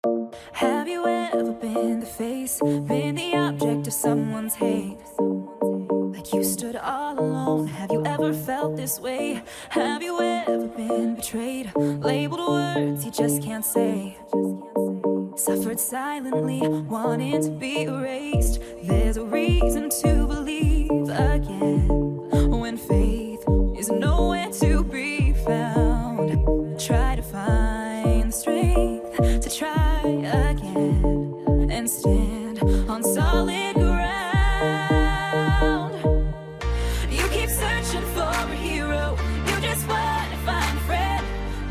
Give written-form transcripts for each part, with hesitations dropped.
Have you ever been the face, been the object of someone's hate? Like you stood all alone. Have you ever felt this way? Have you ever been betrayed, labeled words you just can't say? Suffered silently, wanting to be erased. There's a reason to believe again when faith is nowhere to be found. Try to find the strength to try again and stand on solid ground. You keep searching for a hero. You just want to find a friend.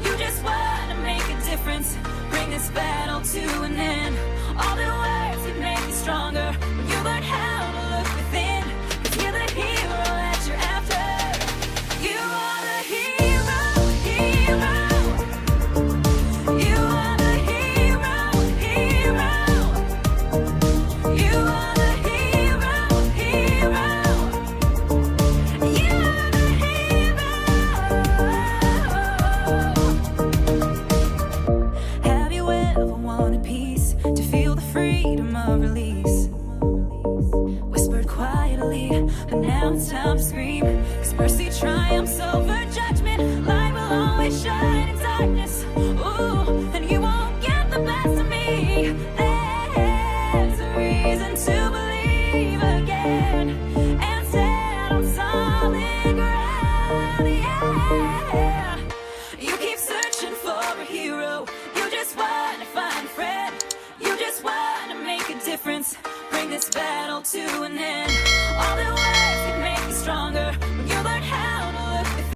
You just want to make a difference. Bring this battle to an end. All the words that make you stronger. When you learn how to look within, 'cause you're the hero that you're after. You are the hero, hero. You are the hero, hero. You are the hero, hero. You are the hero. Have you ever wanted peace, to feel the freedom of release? Whispered quietly, but now it's time to scream. 'Cause mercy triumphs over judgment. Light will always shine in darkness. Ooh.